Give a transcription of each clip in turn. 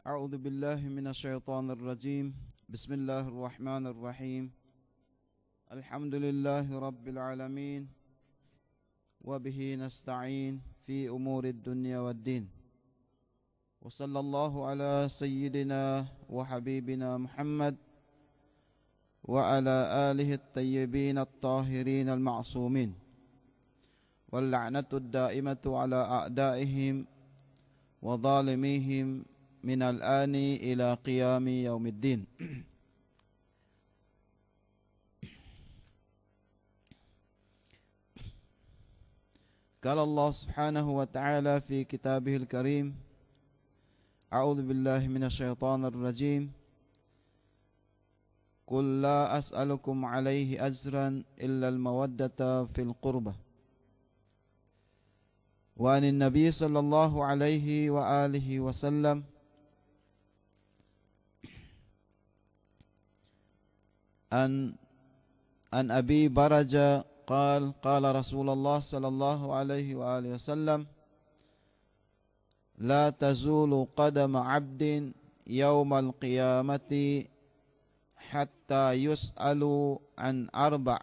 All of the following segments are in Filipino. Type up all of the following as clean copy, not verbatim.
أعوذ بالله من الشيطان الرجيم. بسم الله الرحمن الرحيم. الحمد لله رب العالمين، وبه نستعين في أمور الدنيا والدين. وصلى الله على سيدنا وحبيبنا محمد وعلى آله الطيبين الطاهرين المعصومين، واللعنة الدائمة على أعدائهم وظالميهم من الآن إلى قيام يوم الدين. قال الله سبحانه وتعالى في كتابه الكريم: أعوذ بالله من الشيطان الرجيم. قل لا أسألكم عليه أجرا إلا المودة في القربة. وعن النبي صلى الله عليه وآله وسلم أن أبي برجة قال: قال رسول الله صلى الله عليه وآله وسلم: لا تزول قدم عبد يوم القيامة حتى يسأل عن أربع: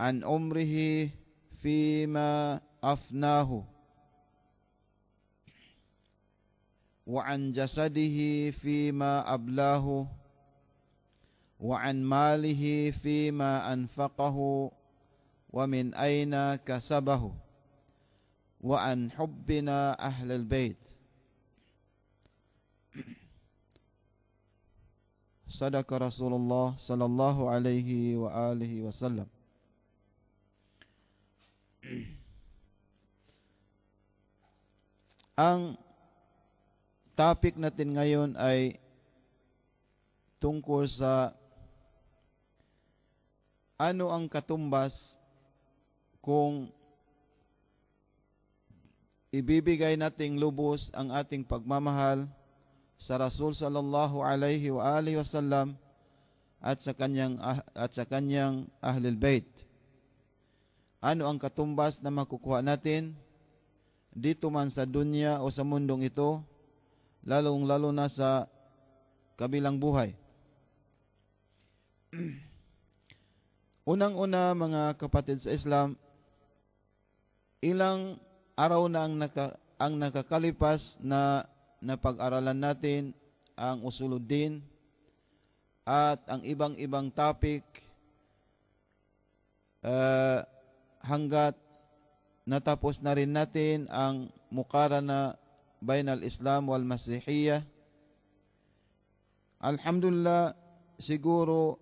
عن عمره فيما أفناه، وعن جسده فيما أبلاه، وعن ماله فيما أنفقه، ومن أين كسبه، وعن حبنا أهل البيت. صدق رسول الله صلى الله عليه وآله وسلم. Ang topic natin ngayon ay tungkol sa ano ang katumbas kung ibibigay nating lubos ang ating pagmamahal sa Rasul sallallahu alaihi wa alihi wasallam at sa kanyang Ahlul Bait. Ano ang katumbas na makukuha natin dito man sa dunya o sa mundong ito, lalong-lalo na sa kabilang buhay. Unang-una, mga kapatid sa Islam, ilang araw na ang nakakalipas na napag-aralan natin ang usuluddin at ang ibang-ibang topic hanggat natapos na rin natin ang muqarana bainal Islam wal Masihiyya. Alhamdulillah, siguro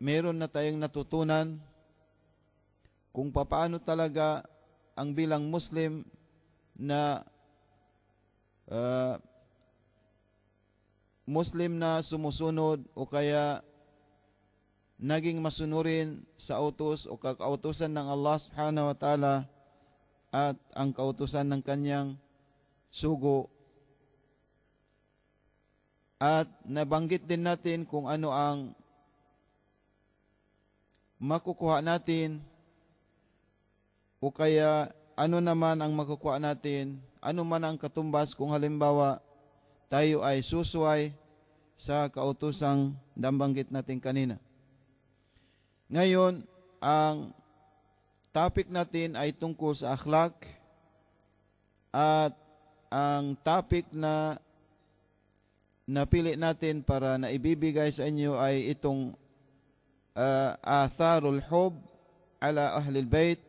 meron na tayong natutunan kung paano talaga ang bilang Muslim na Muslim na sumusunod o kaya naging masunurin sa utos o kakautusan ng Allah subhanahu wa ta'ala at ang kautusan ng kanyang sugo. At nabanggit din natin kung ano ang makukuha natin o kaya ano naman ang makukuha natin, ano man ang katumbas kung halimbawa tayo ay susuway sa kautusang nabanggit natin kanina. Ngayon, ang topic natin ay tungkol sa akhlak at ang topic na napili natin para naibibigay sa inyo ay itong atharul hub ala ahlil bait,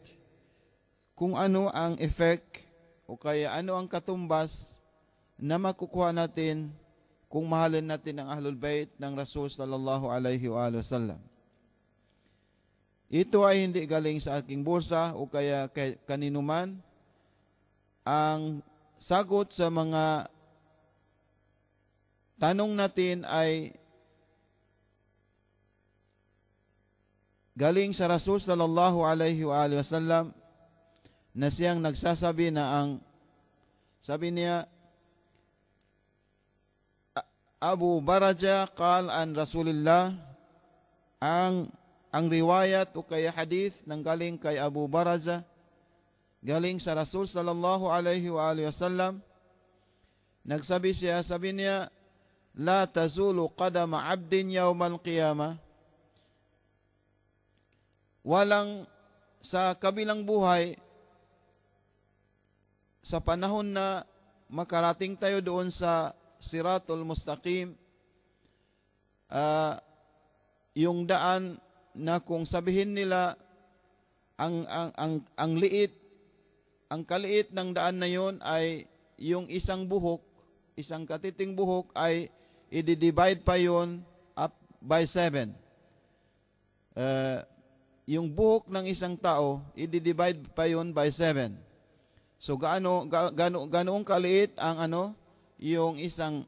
kung ano ang effect o kaya ano ang katumbas na makukuha natin kung mahalin natin ang ahlul bait ng Rasul sallallahu alaihi wa sallam. Ito ay hindi galing sa aking bulsa o kaya kanino man. Ang sagot sa mga tanong natin ay galing sa Rasul sallallahu alaihi wa sallam, na siyang nagsasabi na sabi niya, Abu Baraja qal an Rasulillah, ang riwayat o kaya hadith nang galing kay Abu Baraja, galing sa Rasul sallallahu alaihi wa alihi wasallam, Nagsabi siya, sabi niya, la tazulu qadama abdin yawmal qiyamah. Walang sa kabilang buhay, sa panahon na makarating tayo doon sa Siratul Mustaqim, yung daan na kung sabihin nila ang liit, ang kaliit ng daan na yon ay yung isang buhok, isang katiting buhok ay i-divide pa yon up by 7. Yung buhok ng isang tao, i-divide pa yon by 7. So gaano kaliit ang yung isang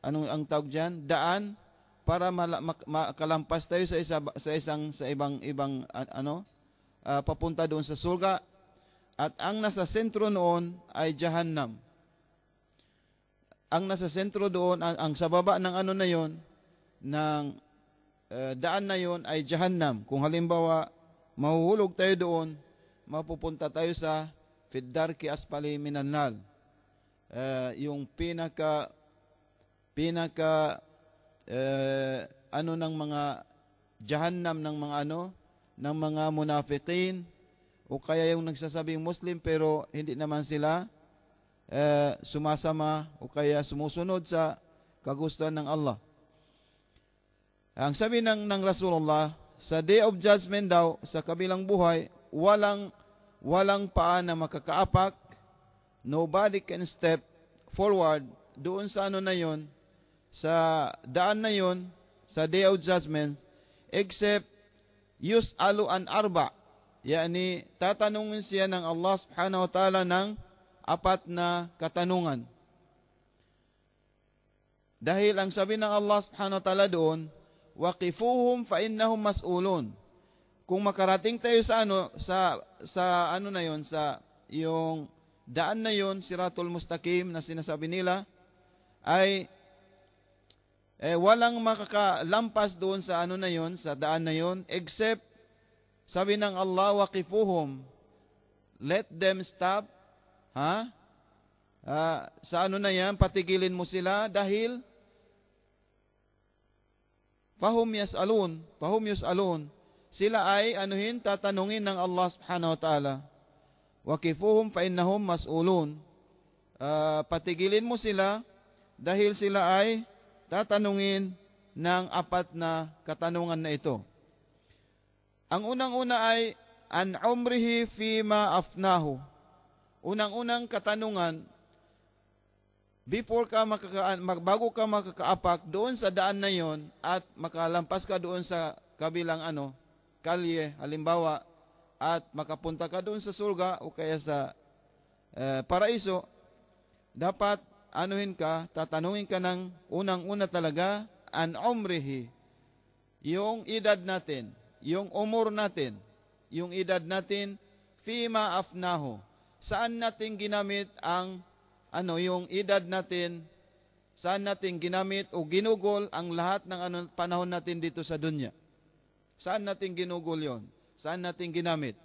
ang tawag diyan, daan para makalampas tayo sa ibang papunta doon sa surga. At ang nasa sentro noon ay Jahannam. Ang nasa sentro doon, ang sa baba ng na yon, ng daan na yon ay Jahannam. Kung halimbawa mahuhulog tayo doon, mapupunta tayo sa Fiddarki Asfali Minan Nar. Yung pinaka ng mga Jahannam ng mga ng mga munafiqin, o kaya yung nagsasabing Muslim pero hindi naman sila sumasama o kaya sumusunod sa kagustuhan ng Allah. Ang sabi ng Rasulullah, sa Day of Judgment daw, sa kabilang buhay, walang paa na makakaapak, nobody can step forward doon sa na yon, sa daan na yon, sa Day of Judgment, except yus'alu an arba', yani tatanungin siya ng Allah subhanahu wa ta'ala ng 4 na katanungan. Dahil ang sabi ng Allah subhanahu wa ta'ala doon, waqifuhum fa innahum mas'ulun. Kung makarating tayo sa na yon, sa yung daan na yon, Siratul Mustaqim na sinasabi nila, ay walang makakalampas doon sa na yon, sa daan na yon, except sabi ng Allah, waqifuhum, let them stop, sa na yan, patigilin mo sila, dahil fahum yus'alun, sila ay tatanungin ng Allah subhanahu wa ta'ala. Waqifuhum fa innahum mas'ulun, patigilin mo sila dahil sila ay tatanungin ng 4 na katanungan na ito. Ang unang-una ay an umrihi fima afnahu. Unang-unang katanungan, bago ka makakaapak doon sa daan na yon at makalampas ka doon sa kabilang kalye, halimbawa, at makapunta ka doon sa surga o kaya sa paraiso, dapat tatanungin ka ng unang-una talaga, an umrihi, yung edad natin, yung umur natin, yung edad natin, fima afnahu, saan natin ginamit ang yung edad natin, saan natin ginamit o ginugol ang lahat ng panahon natin dito sa dunya. Saan natin ginugol yon? Saan natin ginamit?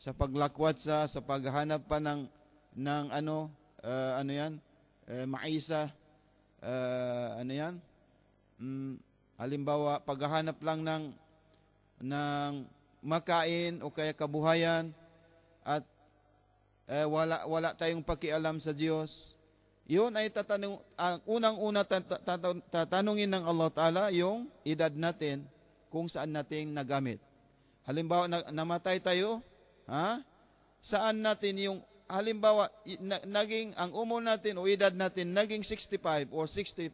Sa paglakwat sa paghahanap pa ng maisa, halimbawa, paghahanap lang ng makain o kaya kabuhayan, at wala tayong pakialam sa Diyos. Yun ay unang-una tatanungin ng Allah Ta'ala yung edad natin, kung saan natin nagamit. Halimbawa, namatay tayo, saan natin yung, halimbawa, naging, ang umur natin o edad natin, naging 65 or 60,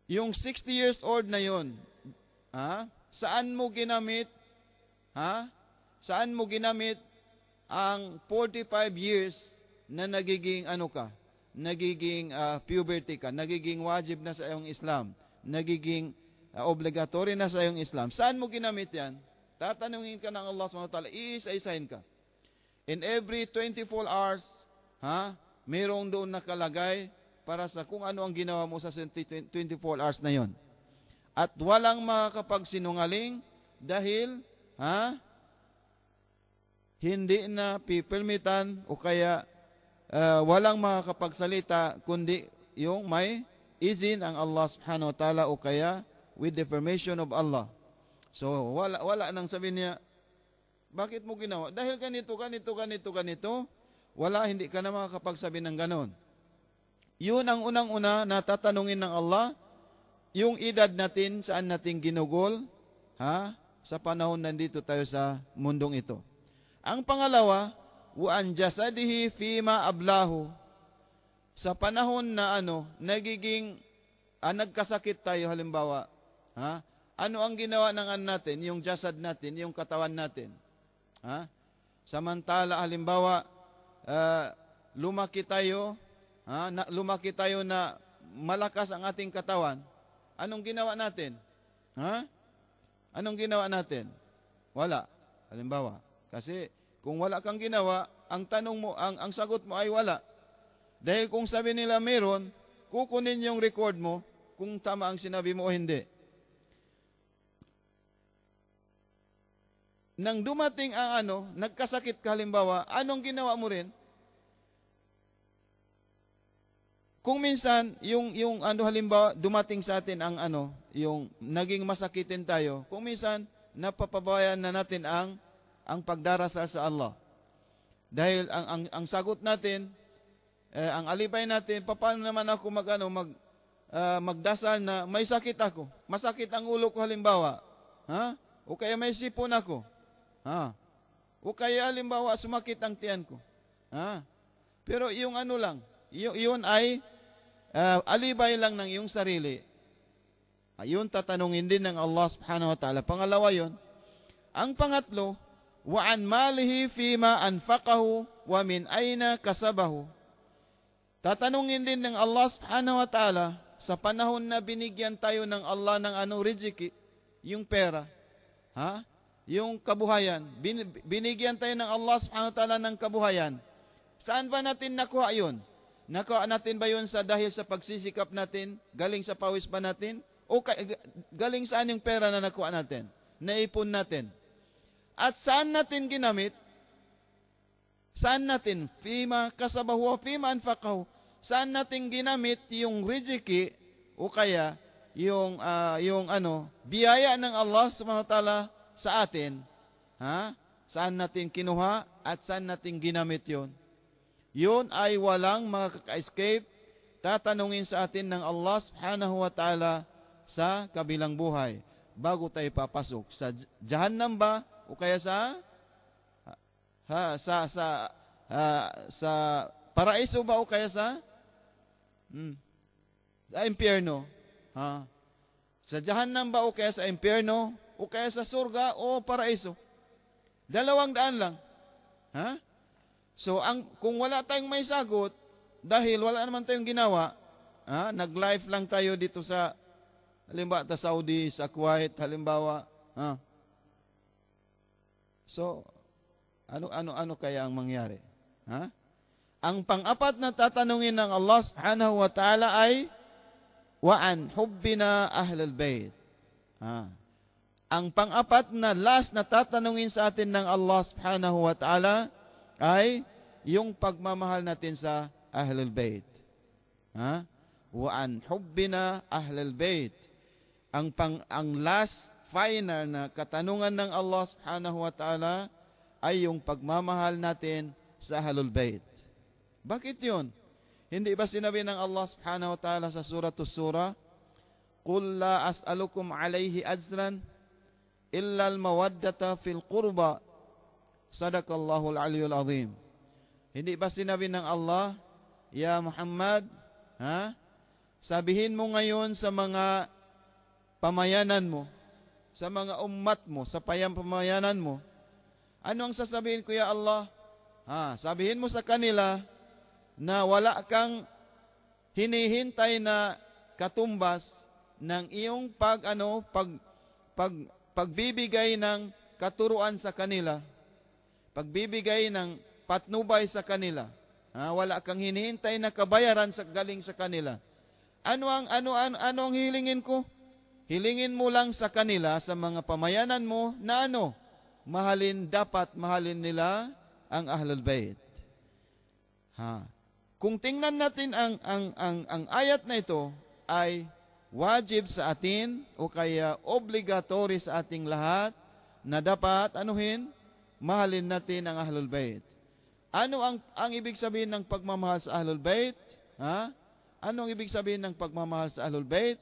yung 60 years old na yun, saan mo ginamit, saan mo ginamit ang 45 years na nagiging nagiging puberty ka, nagiging wajib na sa iyong Islam, nagiging obligatory na sa iyong Islam. Saan mo ginamit yan? Tatanungin ka ng Allah SWT, iisa-isahin ka. In every 24 hours, mayroong doon nakalagay para sa kung ano ang ginawa mo sa 24 hours na yon. At walang makakapagsinungaling dahil, hindi na pipilmitan o kaya walang makakapagsalita kundi yung may izin ang Allah subhanahu wa ta'ala o kaya with the permission of Allah. So wala nang sabi niya, bakit mo ginawa? Dahil ganito. Wala, hindi ka na makakapagsabi ng ganon. Yun ang unang-una na tatanungin ng Allah, yung edad natin, saan natin ginugol, sa panahon nandito tayo sa mundong ito. Ang pangalawa, wa an jasadihi fima ablahu. Sa panahon na nagkasakit tayo halimbawa, ano ang ginawa ng natin, yung jasad natin, yung katawan natin? Samantala halimbawa, lumaki tayo na malakas ang ating katawan. Anong ginawa natin? Anong ginawa natin? Wala. Halimbawa, kasi kung wala kang ginawa, ang tanong mo, ang sagot mo ay wala. Dahil kung sabi nila meron, kukunin yung record mo kung tama ang sinabi mo o hindi. Nang dumating ang nagkasakit ka halimbawa, anong ginawa mo rin? Kung minsan, yung halimbawa, dumating sa atin ang yung naging masakitin tayo, kung minsan, napapabayaan na natin ang pagdarasal sa Allah. Dahil ang sagot natin, ang alibay natin, paano naman ako magdasal na may sakit ako, masakit ang ulo ko halimbawa, o kaya may sipon ako, o kaya halimbawa sumakit ang tiyan ko, pero yung lang, yun ay alibay lang ng iyong sarili. Ayun tatanungin din ng Allah subhanahu wa ta'ala. Pangalawa yun. Ang pangatlo, wa an malihi fima anfaqahu wa min aina kasabahu. Tatanungin din ng Allah subhanahu wa ta'ala sa panahon na binigyan tayo ng Allah ng riziki, yung pera, yung kabuhayan. Binigyan tayo ng Allah subhanahu wa ta'ala ng kabuhayan. Saan ba natin nakuha yun? Nakuha natin ba yun dahil sa pagsisikap natin? Galing sa pawis ba natin? O galing saan yung pera na nakuha natin? Naipon natin? At saan natin ginamit? Saan natin? Fima kasabahu wa fima anfaqahu. Saan natin ginamit yung riziki o kaya yung biyaya ng Allah subhanahu wa ta'ala sa atin? Saan natin kinuha at saan natin ginamit yun? Yun ay walang makaka-escape. Tatanungin sa atin ng Allah subhanahu wa ta'ala sa kabilang buhay. Bago tayo papasok. Sa Jahannam ba? O kaya sa paraiso ba? O kaya sa impyerno? Sa Jahannam ba? O kaya sa impyerno? O kaya sa surga o paraiso? 200 lang. So, kung wala tayong may sagot, dahil wala naman tayong ginawa, nag-live lang tayo dito sa, halimbawa, sa Saudi, sa Kuwait, halimbawa, So, ano kaya ang mangyari? Ang pang-apat na tatanungin ng Allah subhanahu wa ta'ala ay, wa an hubbina ahlal bayt. Ang pang-apat na last na tatanungin sa atin ng Allah subhanahu wa ta'ala ay yung pagmamahal natin sa Ahlul Bayt. Wa an hubbina Ahlul Bayt. Ang last final na katanungan ng Allah subhanahu wa ta'ala ay yung pagmamahal natin sa Ahlul Bayt. Bakit yun? Hindi ba sinabi ng Allah subhanahu wa ta'ala sa suratul Surah, Qul la as'alukum alayhi ajran illa al-mawaddata fil qurba. Sadaqallahul aliyul azim. Hindi ba sinabi ng Allah, Ya Muhammad, sabihin mo ngayon sa mga pamayanan mo, sa mga ummat mo, sa pamayanan mo, ano ang sasabihin ko, Ya Allah? Sabihin mo sa kanila na wala kang hinihintay na katumbas ng iyong pagbibigay ng katuruan sa kanila. Pagbibigay ng patnubay sa kanila. Wala kang hinihintay na kabayaran galing sa kanila. Ano ang hilingin ko? Hilingin mo lang sa kanila, sa mga pamayanan mo, na dapat mahalin nila ang Ahlul Bayt. Kung tingnan natin ang ayat na ito ay wajib sa atin o kaya obligatory sa ating lahat na dapat anuhin, mahalin natin ang Ahlul Bait. Ano ang ibig sabihin ng pagmamahal sa Ahlul Bait? Ha? Ano ang ibig sabihin ng pagmamahal sa Ahlul Bait?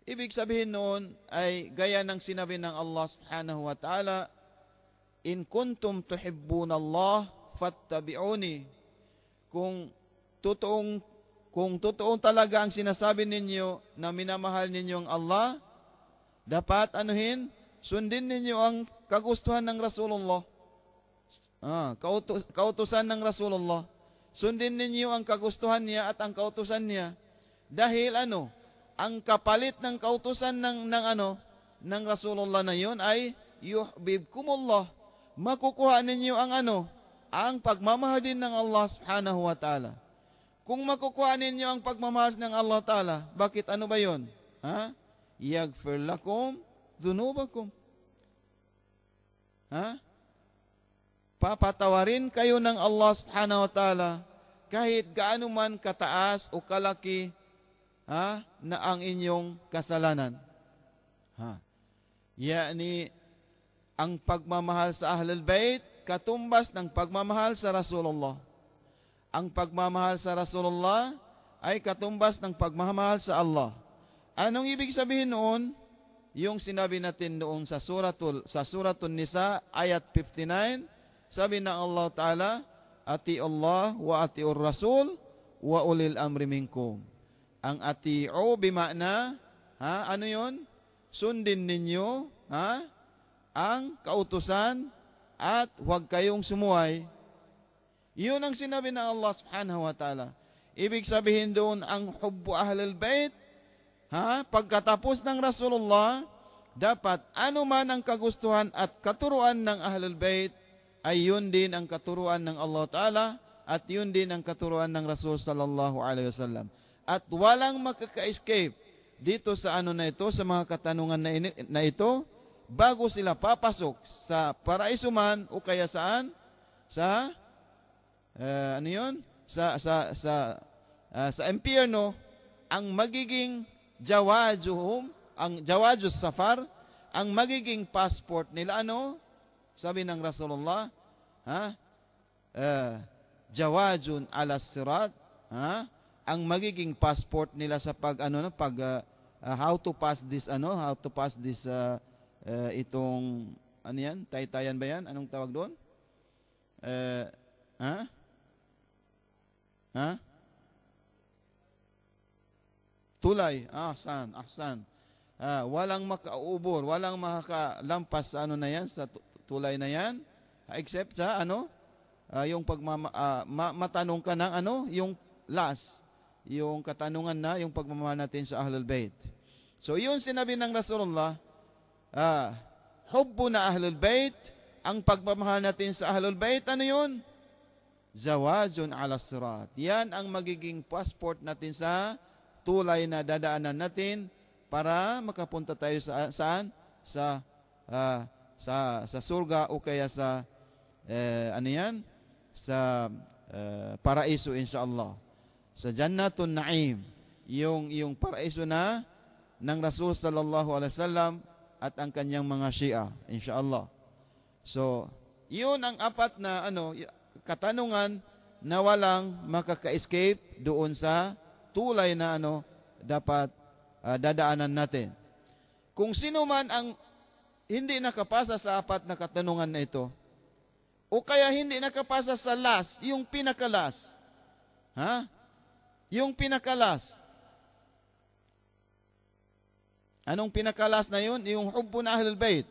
Ibig sabihin noon ay gaya ng sinabi ng Allah Subhanahu wa Ta'ala, "In kuntum tuhibbunallah fattabi'uni." Kung totoong talaga ang sinasabi ninyo na minamahal ninyo ang Allah, dapat anuhin, sundin ninyo ang kagustuhan ng Rasulullah. Kautusan ng Rasulullah. Sundin ninyo ang kagustuhan niya at ang kautusan niya. Dahil ang kapalit ng kautusan ng Rasulullah na yun ay yuhibbukumullah. Makukuha ninyo ang pagmamahal din ng Allah Subhanahu wa Ta'ala. Kung makukuha ninyo ang pagmamahal ng Allah Ta'ala, bakit ba yun? Yaghfir lakum dhunubakum. Papatawarin kayo ng Allah Subhanahu wa Ta'ala kahit gaano man kataas o kalaki na ang inyong kasalanan. Yani ang pagmamahal sa Ahlul Bait katumbas ng pagmamahal sa Rasulullah. Ang pagmamahal sa Rasulullah ay katumbas ng pagmamahal sa Allah. Anong ibig sabihin noon? Yung sinabi natin noong sa suratul Nisa ayat 59, sabi ng Allah Ta'ala, "Ati Allah wa atiur Rasul wa ulil amri minkum." Ang ati'u bimakna, ano yun? Sundin ninyo ang kautusan at huwag kayong sumuway. Yun ang sinabi ng Allah Subhanahu wa Ta'ala. Ibig sabihin doon ang hubbu ahlul bait, pagkatapos ng Rasulullah, dapat man ang kagustuhan at katuruan ng ahlul bait, ay yun din ang katuruan ng Allah Ta'ala at yun din ang katuruan ng Rasul sallallahu alaihi wasallam. At walang makaka-escape dito sa na ito, sa mga katanungan na ito, bago sila papasok sa paraiso man o kaya saan? Sa sa impyerno, ang magiging jawajus safar, ang magiging passport nila sabi ng Rasulullah, jawajun ala sirat, ang magiging passport nila sa how to pass this itong yan, taytayan ba yan? Anong tawag doon? Tulay. Ahsan. Walang makaubor, walang makakalampas sa na yan, sa tulay na yan, except sa yung matanong ka ng yung last, yung katanungan na yung pagmamahal natin sa Ahlul Bait. So yun sinabi ng Rasulullah, hubbu na Ahlul Bait, ang pagmamahal natin sa Ahlul Bait, yun? Zawajun ala sirat. Yan ang magiging passport natin sa tulay na dadaanan natin para makapunta tayo saan? Sa surga o kaya sa sa paraiso insyaallah. Sa Jannatun Naim, yung paraiso na ng Rasul sallallahu alaihi wasallam at ang kanyang mga Shia, insyaallah. So, yun ang apat na katanungan na walang makaka-escape doon sa tulay na dapat dadaanan natin. Kung sino man ang hindi nakapasa sa apat na katanungan na ito, o kaya hindi nakapasa sa last, yung pinakalas, yung pinakalas. Anong pinakalas na yun? Yung hubbu na Ahlul Bait.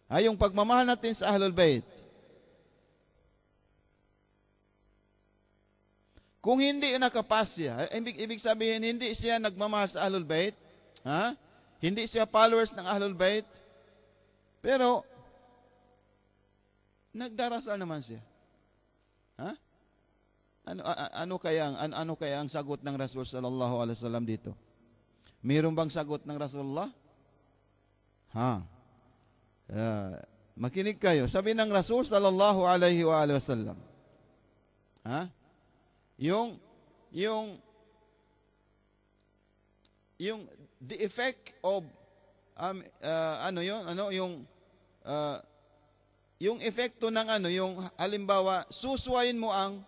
Yung pagmamahal natin sa Ahlul Bait. Kung hindi nakapasya, ibig sabihin hindi siya nagmamahal sa Ahlul Bait, hindi siya followers ng Ahlul Bait, pero nagdarasal naman siya. Ano kaya ang sagot ng Rasul sallallahu alaihi wasallam dito? Mayroon bang sagot ng Rasulullah? Makinig kayo. Sabi ng Rasul sallallahu alaihi wasallam, Ha? Yung yung the effect of yung epekto ng yung halimbawa susuwayin mo ang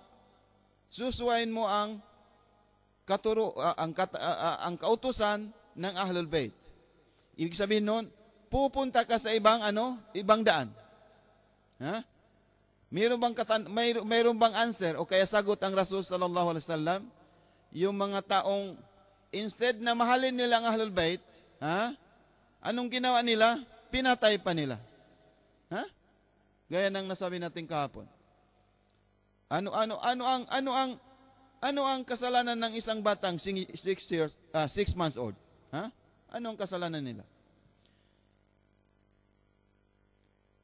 ang kautusan ng Ahlul Bait. Ibig sabihin noon, pupunta ka sa ibang daan. Ha? Mayroon bang answer o kaya sagot ang Rasul sallallahu alaihi wasallam? Yung mga taong instead na mahalin nila ang Ahlul Bait, ha? Anong ginawa nila? Pinatay pa nila. Ha? Gaya ng nasabi natin kahapon. Ano ang kasalanan ng isang batang 6 months old? Ha? Ano ang kasalanan nila?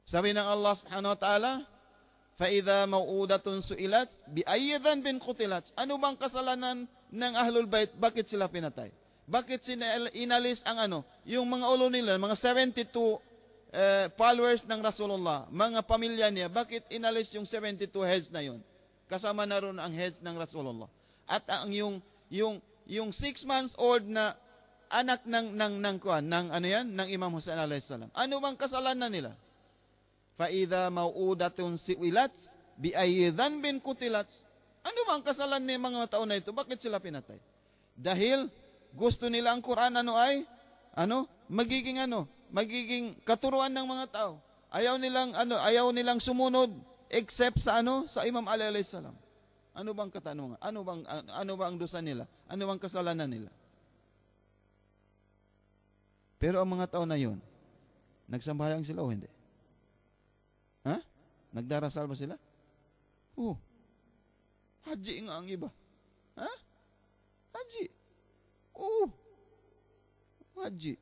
Sabi ng Allah Subhanahu wa Ta'ala, فَإِذَا مَوْءُودَةٌ سُئِلَتْ بِأَيِّ ذَنبٍ قُتِلَتْ. Ano bang kasalanan ng Ahlul Bait? Bakit sila pinatay? Bakit inalis yung mga ulo nila, mga 72 followers ng Rasulullah, mga pamilya niya, bakit inalis yung 72 heads na yun? Kasama na ron ang heads ng Rasulullah. At yung 6 months old na anak ng Imam Hussein alayhis salam. Ano bang kasalanan nila? فَإِذَا مَوْءُودَةٌ سُئِلَتْ بِأَيِّ ذَنبٍ قُتِلَتْ. Ano bang kasalanan ng mga tao na ito? Bakit sila pinatay? Dahil gusto nila ang Quran magiging katuruan ng mga tao. Ayaw nilang sumunod except sa Imam Ali alayhis salam. Ano bang katanungan? Ano ba ang dosa nila? Ano bang kasalanan nila? Pero ang mga tao na yon, nagsambayang sila o hindi? Ha? Nagdarasal ba sila? Haji nga ang iba. Ha? Haji. Haji.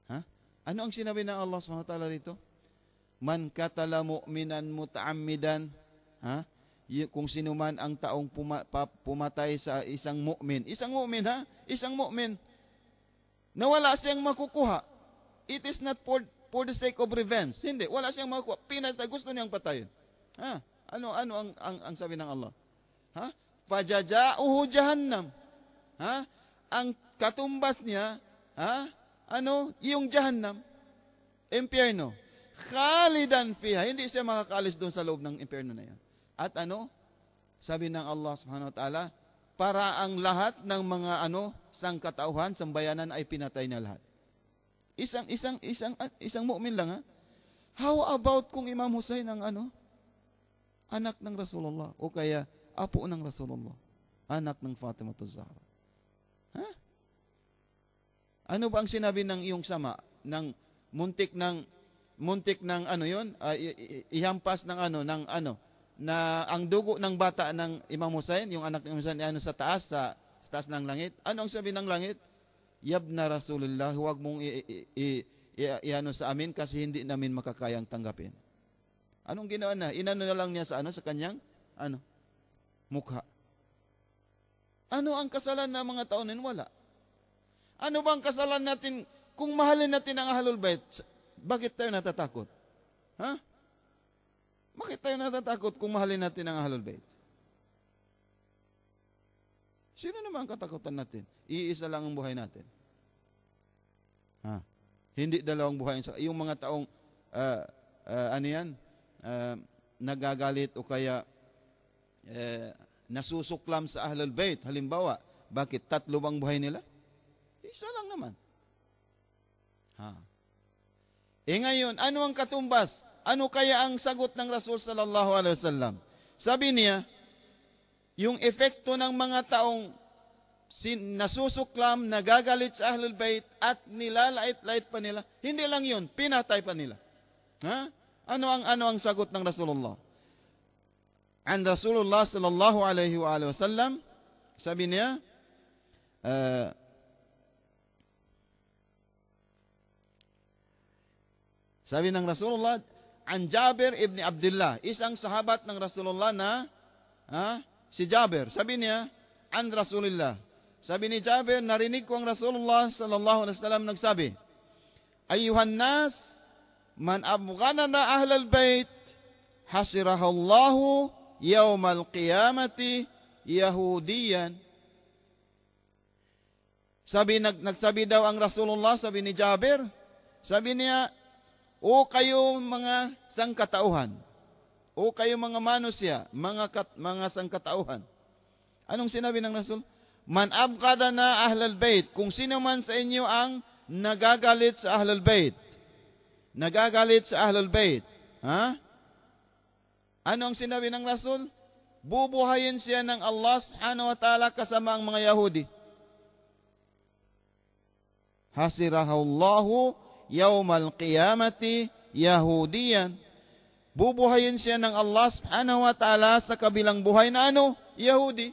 Ha? Ano ang sinabi ng Allah Subhanahu wa Ta'ala dito? Man katala mu'minan muta'ammidan, ha? Kung sino man ang taong pumatay sa isang mu'min. Isang mu'min, ha? Isang mu'min. Na wala siyang makukuha. It is not for the sake of revenge. Hindi, wala siyang makukuha. Pinatay, gusto niyang patayin. Ha? Ano ang sabi ng Allah? Ha? Fajaja'uhu jahannam. Ha? Ang katumbas niya, ha? Yung jahannam. Impyerno. Khalidan fiha. Hindi siya makakaalis doon sa loob ng impyerno na yan. At sabi ng Allah Subhanahu wa Ta'ala, para ang lahat ng mga sangkatauhan, sambayanan ay pinatay na lahat. Isang mu'min lang, ha? How about kung Imam Hussein ang anak ng Rasulullah o kaya apo ng Rasulullah, anak ng Fatimah az-Zahra? Ha? Ano ba ang sinabi ng iyong sama ng muntik ng ihampas ng na ang dugo ng bata ng Imam Hussein, yung anak ng Imam Hussein sa taas ng langit? Ano ang sabi ng langit? Yabna Rasulullah, huwag mong sa amin kasi hindi namin makakayang tanggapin. Anong ginawa na? Inano na lang niya sa kanyang mukha. Ano ang kasalanan ng mga tao nun? Wala. Ano bang kasalanan natin kung mahalin natin ang Ahlul Bait? Bakit tayo natatakot? Ha? Bakit tayo natatakot kung mahalin natin ang Ahlul Bait? Sino naman ang katakutan natin? Iisa lang ang buhay natin. Ha? Hindi dalawang buhay. Yung mga taong nagagalit o kaya nasusuklam sa Ahlul Bait. Halimbawa, bakit 3 bang buhay nila? Isa lang naman. Ha? Ngayon, ano ang katumbas? Ano kaya ang sagot ng Rasul sallallahu alaihi wasallam? Sabi niya, yung epekto ng mga taong nasusuklam, nagagalit sa Ahlul Bait at nilalait-lait pa nila, hindi lang yun, pinatay pa nila. Ha? Ano ang sagot ng Rasulullah? An Rasulullah sallallahu alaihi wasallam, sabi niya, sabi ng Rasulullah, an Jabir ibn Abdullah, isang sahabat ng Rasulullah na si Jabir. Sabi niya, an Rasulullah. Sabi ni Jabir, narinig ko ang Rasulullah sallallahu alaihi wasallam nagsabi, Ayuhan nas, man abghana na ahlal bait, hasirahallahu yawmal qiyamati Yahudiyan. Nagsabi daw ang Rasulullah, sabi ni Jabir, sabi niya, o kayo mga sangkatauhan, o kayo mga manusya, mga sangkatauhan. Anong sinabi ng Rasul? Man abqada na ahlal bait, kung sino man sa inyo ang nagagalit sa ahlul bait. Nagagalit sa ahlul bait. Ha? Ano ang sinabi ng Rasul? Bubuhayin siya ng Allah subhanahu wa ta'ala kasama ang mga Yahudi. Hasirahullahu yawmal qiyamati Yahudiyan. Bubuhayin siya ng Allah subhanahu wa ta'ala sa kabilang buhay na ano? Yahudi.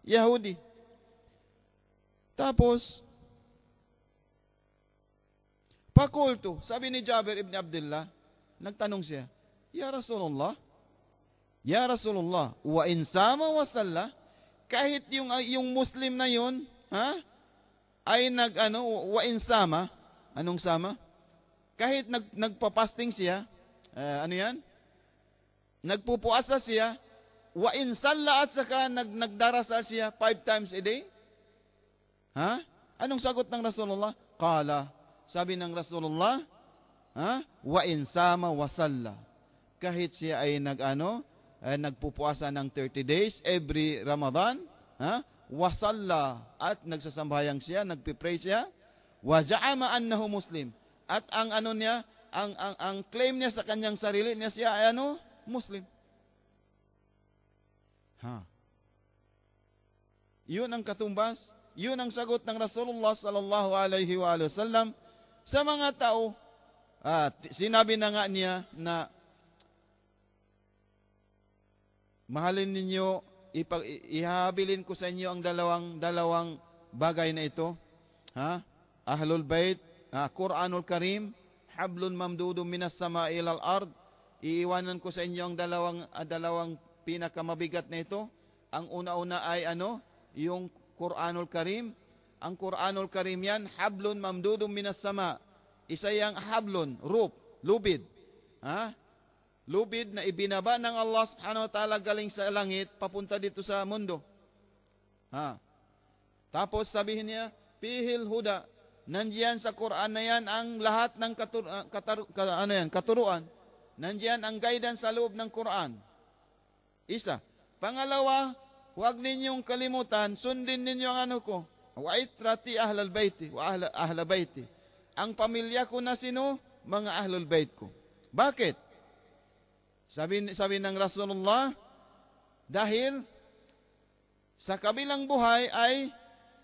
Yahudi. Tapos, pakulto, sabi ni Jabir ibn Abdullah, nagtanong siya, Ya Rasulullah, wa insama wa salla, kahit yung Muslim na yun, ay wa insama, anong sama? Kahit nagpapasting siya, nagpupuasa siya, wa insalla at saka nagdarasal siya 5 times a day? Anong sagot ng Rasulullah? Qala, sabi ng Rasulullah, wa insama wa salla, kahit siya ay nagpupuasa ng 30 days every Ramadan, wasalla, at nagsasambayang siya, nagpipray siya, wa ja'ama annahu muslim, at ang claim niya sa kanyang sarili niya, siya ay Muslim. Yun ang katumbas, yun ang sagot ng Rasulullah sallallahu alaihi wa sallam sa mga tao. Sinabi na nga niya na mahalin ninyo, ihahabilin ko sa inyo ang dalawang bagay na ito. Ahlul Bait, Quranul Karim, hablun mamdudun minas sama'i ilal ard. Iiwanan ko sa inyo ang dalawang pinakamabigat na ito. Ang una-una ay yung Quranul Karim. Ang Quranul Karim yan, hablun mamdudun minas sama. Isa yang hablun, lubid. Lubid na ibinaba ng Allah subhanahu wa ta'ala galing sa langit papunta dito sa mundo. Tapos sabihin niya, pihil huda. Nandiyan sa Quran na yan ang lahat ng katuruan. Nandiyan ang guidance sa loob ng Quran. Isa. Pangalawa, huwag ninyong kalimutan, sundin ninyo ang ko. Wa itrati ahlal baiti, wa ahla baiti. Ang pamilya ko na sino? Mga ahlul bait ko. Bakit? Sabi ng Rasulullah, dahil sa kabilang buhay ay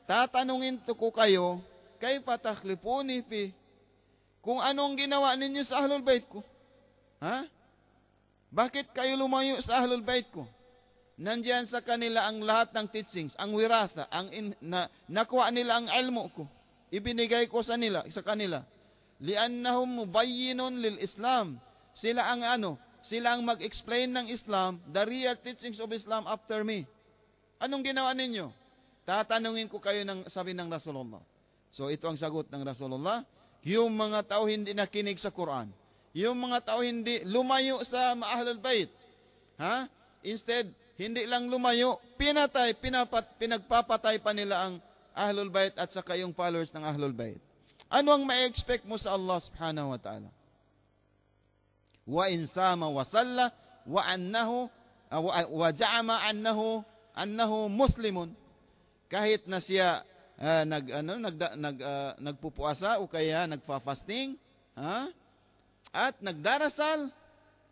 tatanungin ko kayo, kay patakhlipuni fi, kung anong ginawa ninyo sa ahlul bait ko. Bakit kayo lumayo sa ahlul bait ko? Nandiyan sa kanila ang lahat ng teachings, ang wiratha, nakuha nila ang ilmu ko. Ibinigay ko sa kanila. Li'annahum mubayyinun lil Islam. Sila ang mag-explain ng Islam, the real teachings of Islam after me. Anong ginawa ninyo? Tatanungin ko kayo sabi ng Rasulullah. So ito ang sagot ng Rasulullah. Yung mga tao hindi nakinig sa Quran. Yung mga tao hindi lumayo sa Ahlul Bait. Instead, hindi lang lumayo, pinagpapatay pa nila ang Ahlul Bait at saka yung followers ng Ahlul Bait. Ano ang ma-expect mo sa Allah subhanahu wa ta'ala? Wa insama wa salla wa ja'ama annahu muslimun. Kahit na siya nagpupuasa o kaya nagfa-fasting, at nagdarasal,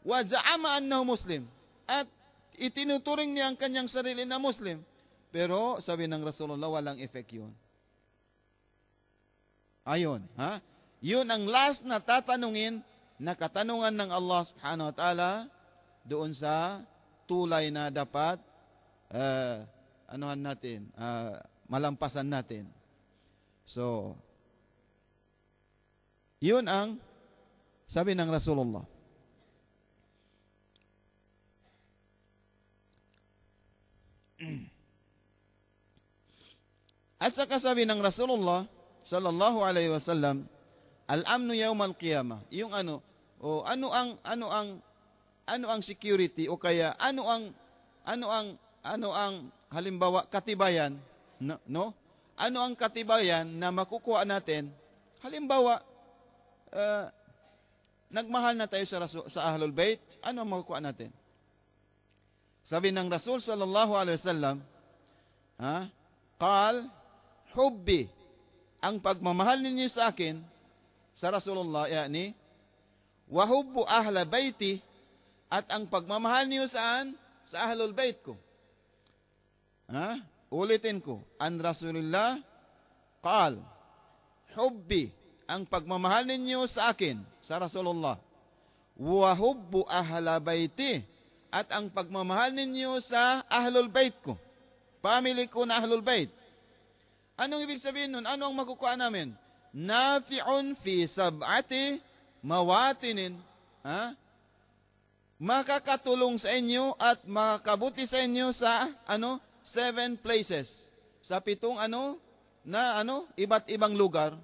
wa ja'ama annahu muslim, at itinuturing niya ang kanyang sarili na Muslim. Pero sabi ng Rasulullah, walang effect yun. Ayun, yun ang last na tatanungin na katanungan ng Allah subhanahu wa ta'ala doon sa tulay na dapat malampasan natin. So, yun ang sabi ng Rasulullah. At saka sabi ng Rasulullah sallallahu alaihi wasallam, al-amnu yawm al-qiyamah. Yung O ano ang security o kaya ano ang halimbawa katibayan, no? Ano ang katibayan na makukuha natin? Halimbawa, nagmahal na tayo sa Ahlul Bait, ano ang makukuha natin? Sabi ng Rasul sallallahu alaihi wasallam, qal hubbi, ang pagmamahal ninyo sa akin, sa Rasulullah, yani wa hubbu ahla baiti, at ang pagmamahal niyo saan? Sa Ahlul Bait ko. Ulitin ko, an Rasulullah qal hubbi, ang pagmamahal ninyo sa akin, sa Rasulullah, wa hubbu ahla baiti, at ang pagmamahal ninyo sa Ahlul Bait ko, family ko na Ahlul Bait. Anong ibig sabihin nun? Ano ang makukuha namin? Nafi'un fi sab'ati mawatinin. Makakatulong sa inyo at makakabuti sa inyo sa 7 places. Sa 7 iba't ibang lugar.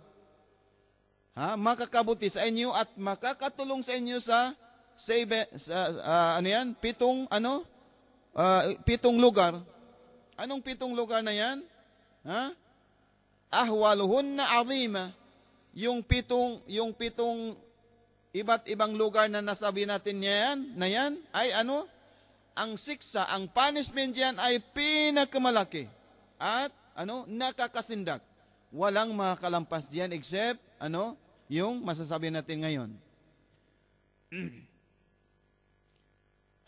Makakabuti sa inyo at makakatulong sa inyo sa 7 lugar. Anong 7 lugar na yan? Ahwaluhunna azima. Yung pitong iba't ibang lugar na nasabi natin na yan ay ang siksa, ang punishment diyan ay pinakamalaki at nakakasindak. Walang makakalampas diyan except yung masasabi natin ngayon.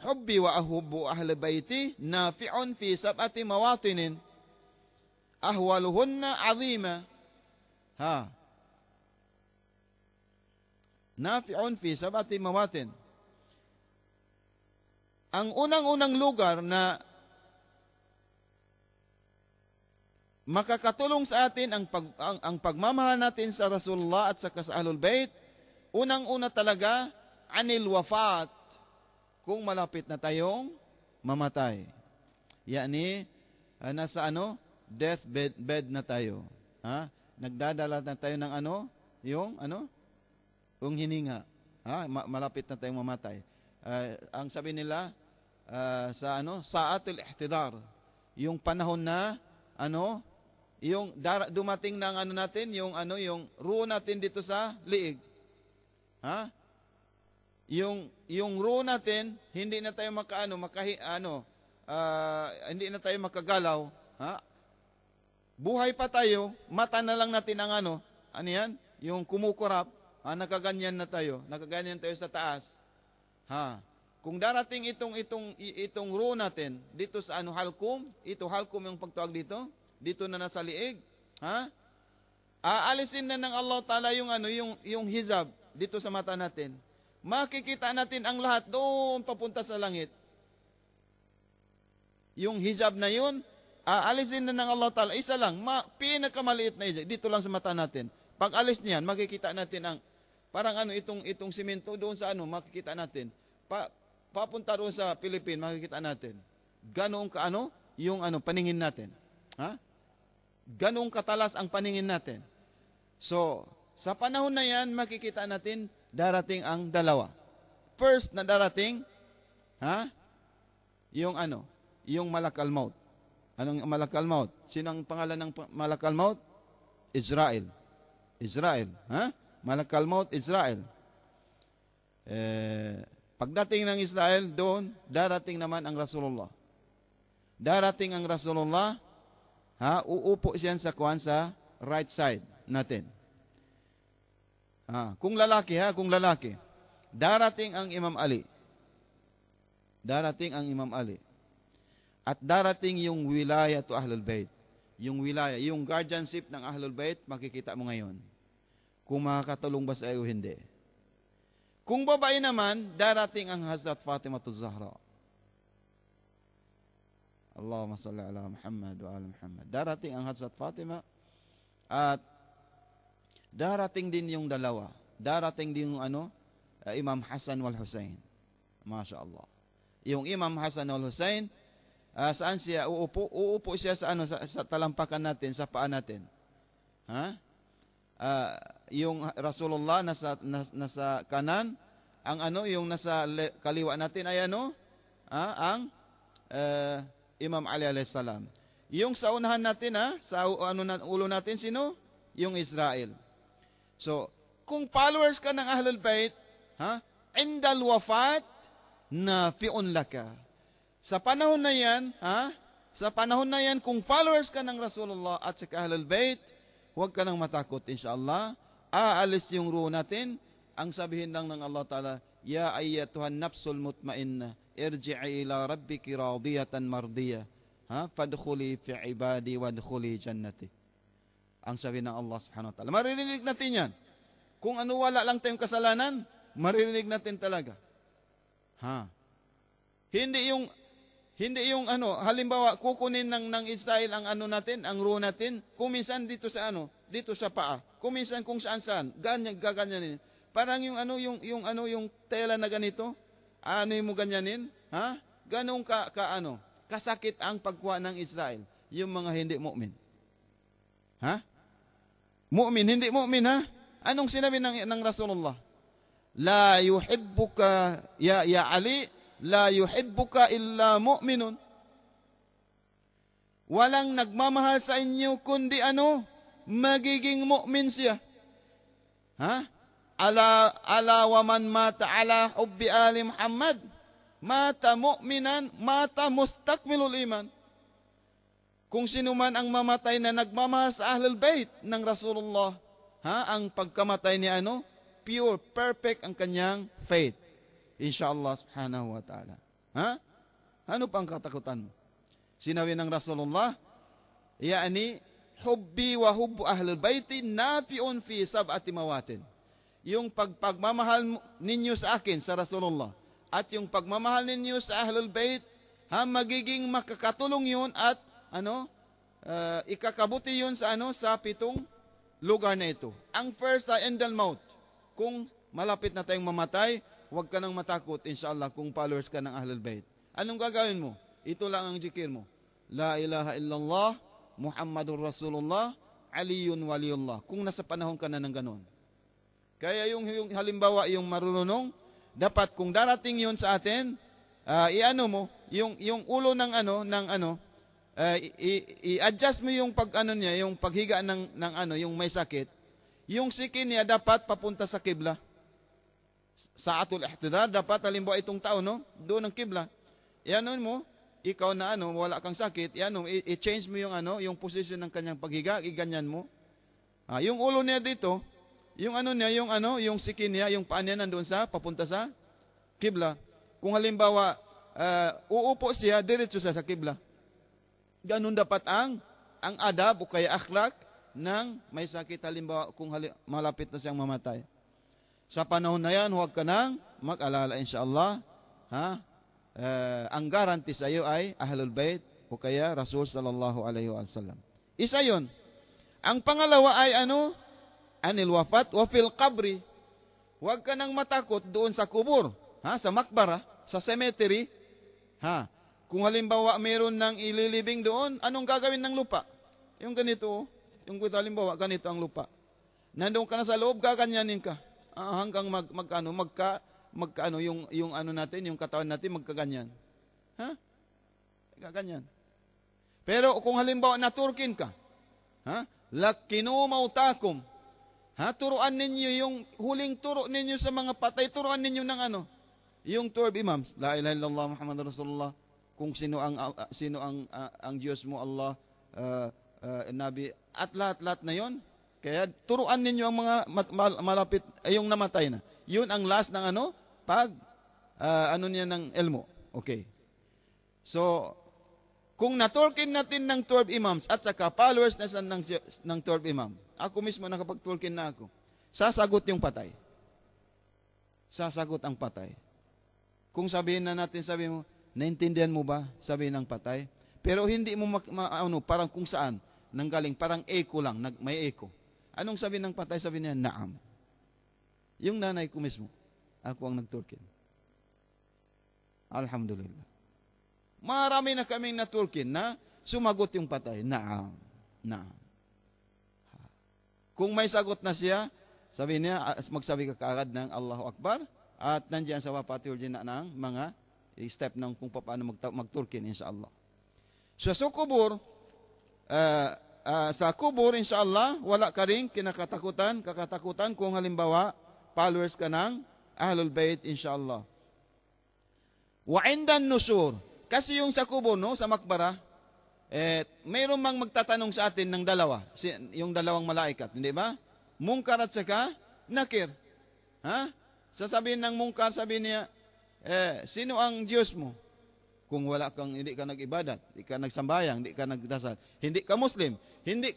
Hubbi wa ahubbu ahli baiti nafi'un fi sab'ati mawatinin ahwaluhunna azima. Nafi'un fi sab'ati mawatin. Ang unang-unang lugar na makakatulong sa atin ang pagmamahal natin sa Rasulullah at sa Ahlul Bait, unang-una talaga anil wafat, kung malapit na tayong mamatay. Yani nasa death bed na tayo. Nagdadala na tayo ng yung hininga. Malapit na tayong mamatay. Ang sabi nila sa saatul ihtidar, yung panahon na yung dumating ng natin, yung ruho natin dito sa liig. Yung ruho natin, hindi na tayo hindi na tayo makagalaw. Buhay pa tayo, mata na lang natin ang yan? Yung kumukurap, nakaganyan na tayo, nakaganyan tayo sa taas. Kung darating itong ruho natin dito sa halkum, halkum yung pagtawag dito na nasa liig, aalisin na ng Allah Ta'ala yung hizab dito sa mata natin. Makikita natin ang lahat doon papunta sa langit. Yung hijab na yun, aalisin na ng Allah Ta'ala. Isa lang, pinakamaliit na hijab. Dito lang sa mata natin. Pag alis niyan, makikita natin parang itong simento doon sa makikita natin. Papunta doon sa Philippines, makikita natin. Ganoong yung paningin natin. Ganoong katalas ang paningin natin. So, sa panahon na yan, makikita natin darating ang dalawa. First na darating, yung malakal maut. Anong malakal maut? Sino ang pangalan ng malakal maut? Israel. Malakal maut, Israel. Pagdating ng Israel, doon, darating naman ang Rasulullah. Darating ang Rasulullah, uupo siya sa right side natin. Kung lalaki, darating ang Imam Ali. At darating yung wilaya to Ahlul Bait. Yung wilaya, yung guardianship ng Ahlul Bait, makikita mo ngayon. Kung makakatulong ba sa iyo, hindi. Kung babae naman, darating ang Hazrat Fatimah Zahra. Allahumma salli ala Muhammad wa ala Muhammad. Darating ang Hazrat Fatimah at darating din yung dalawa. Darating din yung Imam Hasan wal Husain. Masya Allah. Yung Imam Hasan wal Husain, saan siya uupo? Uupo siya sa talampakan natin, sa paa natin. Yung Rasulullah nasa kanan Ang ano, yung nasa kaliwa natin ay ano? Ang Imam Ali alayhis salam. Yung sa unahan natin, sa ulo natin, sino? Yung Israel. So, kung followers ka ng Ahlul Bayt, indal wafat, nafi'un laka. Sa panahon na yan, kung followers ka ng Rasulullah at sa Ahlul Bayt, huwag ka nang matakot, insyaAllah. Aalis yung ruh natin. Ang sabihin lang ng Allah Ta'ala, Ya ayyatuhan nafsul mutmainna, irji'i ila rabbiki radiyatan mardiyah. Fadkhuli fi ibadi wadkhuli jannati. Ang sabi ng Allah subhanahu wa ta'ala. Maririnig natin yan. Kung ano wala lang tayong kasalanan, maririnig natin talaga. Hindi yung halimbawa kukunin ng Israel ang ano natin, ang ruh natin, kuminsan dito sa paa, kuminsan kung saan, gaganyanin. Parang yung tela na ganito, mo ganyanin, ganun kasakit ang pagkuha ng Israel, yung mga hindi mu'min. Mu'min, hindi mu'min, Anong sinabi ng Rasulullah? La yuhibbuka, ya Ali, la yuhibbuka illa mu'minun. Walang nagmamahal sa inyo kundi magiging mu'min siya. Ala wa man mata ala hubbi ali Muhammad, mata mu'minan, mata mustakmilul iman. Kung sino man ang mamatay na nagmamahal sa Ahlul Bayt ng Rasulullah, ang pagkamatay ni pure, perfect ang kanyang faith. Insyaallah subhanahu wa ta'ala. Ano pang katakutan mo? Sinabi ng Rasulullah, yani, hubbi wa hubbu Ahlul Bayti nafi'un fi sab'ati mawatin. Yung pagmamahal ninyo sa akin, sa Rasulullah, at yung pagmamahal ninyo sa Ahlul Bayt, magiging makakatulong yun at ikakabuti yun sa sa 7 lugar na ito. Ang first ay endal maut. Kung malapit na tayong mamatay, huwag ka nang matakot, inshallah, kung followers ka ng Ahlul Bayt. Anong gagawin mo? Ito lang ang zikir mo. La ilaha illallah, Muhammadur Rasulullah, Aliyun Waliyullah. Kung nasa panahon ka na ng ganon. Kaya yung halimbawa, yung marunong, dapat kung darating yun sa atin, yung ulo i-adjust mo yung niya, yung paghiga ng yung may sakit, yung sikin niya dapat papunta sa kibla. Sa'atul ihtidar, dapat halimbawa itong tao, doon ang kibla. Mo, ikaw na wala kang sakit, i-change mo yung position ng kanyang paghiga, iganyan mo. Yung ulo niya dito, yung yung sikin niya, yung paa niya nandoon papunta sa kibla. Kung halimbawa, uupo siya, diretso siya sa kibla. Ganun dapat ang adab o kaya akhlak ng may sakit, halimbawa kung malapit na siyang mamatay. Sa panahon na yan, huwag ka nang mag-alala, insyaAllah. Ang guarantee sa iyo ay Ahlul Bayt o kaya Rasul sallallahu alaihi wasallam. Isa yun. Ang pangalawa ay anil wafat wa fil qabri. Huwag ka nang matakot doon sa kubur, sa makbara, sa cemetery. Kung halimbawa mayroon nang ililibing doon, anong gagawin ng lupa? Yung ganito, yung halimbawa ganito ang lupa. Nandoon ka na sa loob, gaganyanin ka. Hanggang yung natin, yung katawan natin magkaganyan. Gaganyan. Pero kung halimbawa naturkin ka, lakinu mautakum. Turuan ninyo yung huling turo ninyo sa mga patay, turuan ninyo ng yung 12 imams. La ilaha illallah Muhammadur Rasulullah. Kung sino ang Diyos mo, Allah, Nabi, at lahat na yon. Kaya turuan ninyo ang mga malapit, yung namatay na. Yun ang last ng niya ng elmo. Okay. So, kung naturkin natin ng 12 imams at saka followers na ng 12 imam, ako mismo nakapag-tulkin na ako, sasagot yung patay. Sasagot ang patay. Kung sabihin mo, naintindihan mo ba? Sabihin ng patay. Pero hindi mo parang kung saan nanggaling, parang echo lang, may echo. Anong sabihin ng patay? Sabihin niya, naam. Yung nanay ko mismo, ako ang nagturkin. Alhamdulillah. Marami na kaming naturkin na sumagot yung patay, naam. Naam. Kung may sagot na siya, sabihin niya, magsabi ka kaagad ng Allahu Akbar, at nandiyan sa Wapatiology na ng mga step ng kung paano magturkin inshallah. So sa kubur, inshallah, wala ka rin kakatakutan kung halimbawa followers ka ng Ahlul Bayt inshallah. Wa indan nusur, kasi yung sa kubur, no, sa makbara, mayroon mang magtatanong sa atin ng dalawa, yung dalawang malaikat, hindi ba? Munkar at saka nakir. Ha? Sasabihin ng munkar, sabihin niya, sino ang Diyos mo? Kung hindi ka nag-ibadat, hindi ka nagsambayang, hindi ka nagdasal, hindi ka Muslim,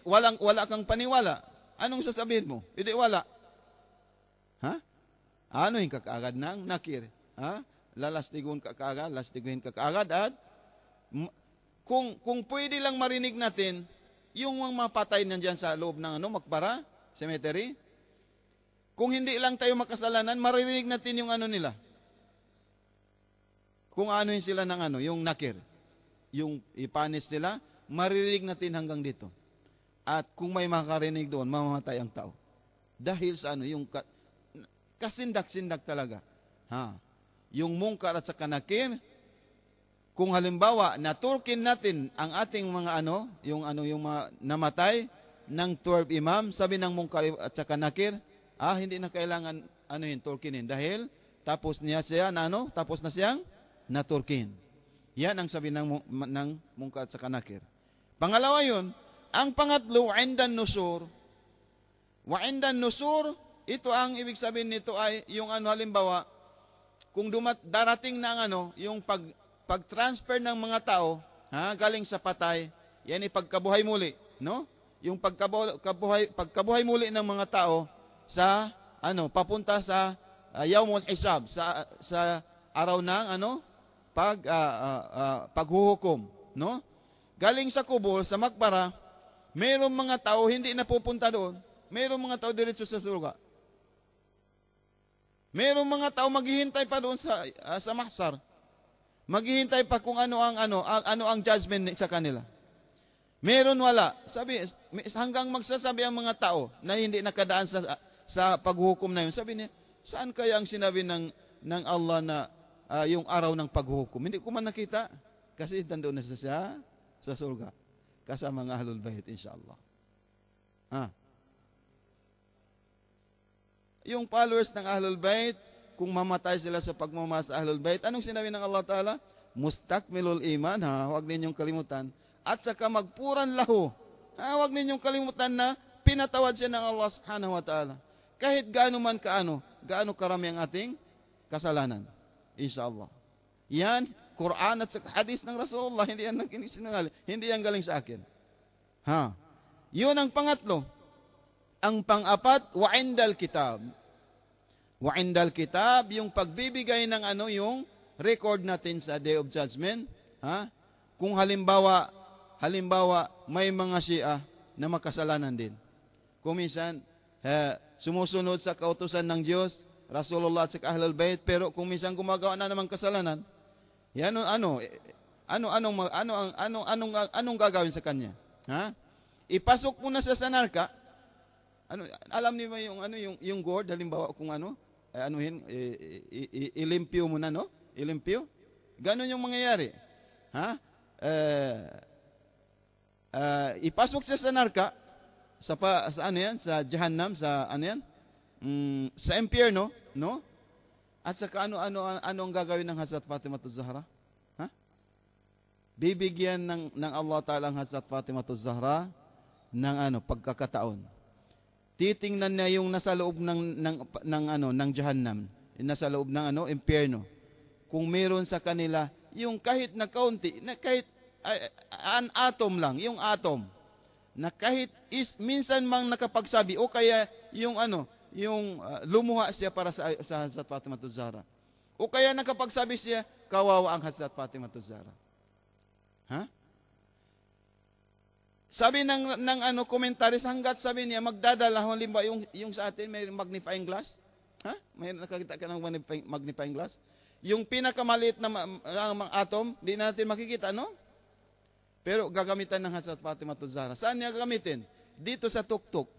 wala kang paniwala, anong sasabihin mo? Hindi wala. Ha? Ano yung kakaagad ng nakir? Ha? Lalastiguin ka kaagad at kung pwede lang marinig natin yung mga mapatay nandiyan sa loob ng makbara, cemetery, kung hindi lang tayo makasalanan, maririnig natin yung nila. Kung anuhin sila ng yung nakir, yung ipanis nila, maririnig natin hanggang dito. At kung may makarinig doon, mamamatay ang tao. Dahil sa yung kasindak-sindak talaga. Ha? Yung munkar at saka nakir, kung halimbawa naturkin natin ang ating mga yung mga namatay ng 12 imam, sabi ng munkar at saka nakir, hindi na kailangan turkinin dahil tapos na siyang naturkin. Yan ang sabi ng munkar at saka nakir. Pangalawa yun, ang pangatlo, indan nusur. Wa indan nusur, ito ang ibig sabihin nito ay yung halimbawa, kung darating na yung pag-transfer ng mga tao, galing sa patay, yan ay pagkabuhay muli, no? Yung pagkabuhay muli ng mga tao sa papunta sa Yawmul Hisab, sa araw ng paghuhukom, no? Galing sa kubur, sa makbara, mayroong mga tao hindi napupunta doon. Mayroong mga tao diretso sa surga. Mayroong mga tao maghihintay pa doon sa mahsar. Maghihintay pa kung ano ang judgment sa kanila. Meron wala. Sabi, hanggang magsasabi ang mga tao na hindi nakadaan sa paghuhukom na yun. Sabi niya, saan kaya ang sinabi ng Allah na yung araw ng paghuhukom? Hindi ko man nakita. Kasi nandoon na siya sa surga. Kasama ang Ahlul Bayt, inshallah. Yung followers ng Ahlul Bayt, kung mamatay sila sa pagmamahal sa Ahlul Bayt, anong sinabi ng Allah Ta'ala? Mustakmilul iman, huwag ninyong kalimutan. At saka magpuran lahu. Huwag ninyong kalimutan na pinatawad siya ng Allah Subhanahu wa Ta'ala. Kahit gaano karami ang ating kasalanan. Inshallah. Yan, Quran at saka hadis ng Rasulullah, hindi yan sinungaling, hindi yan galing sa akin. Yun ang pangatlo. Ang pang-apat, wa indal kitab. Wa indal kitab, yung pagbibigay ng yung record natin sa Day of Judgment. Kung halimbawa may mga Shia na makasalanan din. Kung minsan sumusunod sa kautusan ng Diyos, Rasulullah at saka Ahlul Bayt, pero kung minsan gumagawa na naman kasalanan, yan anong gagawin sa kanya? Ipasok mo na sa sanarka. Alam niyo ba yung gourd, halimbawa kung ilimpyo mo na, no? Ilimpyo. Ganon yung mangyayari. Ipasok sa sanarka sa sa Jahannam, sa sa impyerno, no? At saka ano ang gagawin ng Hazrat Fatimah az-Zahra? Bibigyan ng Allah Ta'ala ang Hazrat Fatimah az-Zahra ng pagkakataon. Titingnan niya yung nasa loob ng Jahannam, nasa loob ng impyerno. Kung meron sa kanila yung kahit na kaunti, na kahit an atom lang, yung atom na kahit minsan mang nakapagsabi o kaya yung lumuha siya para sa Hazrat Fatimah az-Zahra. O kaya nakapagsabi siya, kawawa ang Hazrat Fatimah az-Zahra. Sabi ng komentaris, hanggat sabi niya, magdadala, halimbawa yung sa atin, may magnifying glass. May nakakita ka ng magnifying glass? Yung pinakamaliit na mga atom, di natin makikita, no? Pero gagamitan ng Hazrat Fatimah az-Zahra. Saan niya gagamitin? Dito sa tuktok.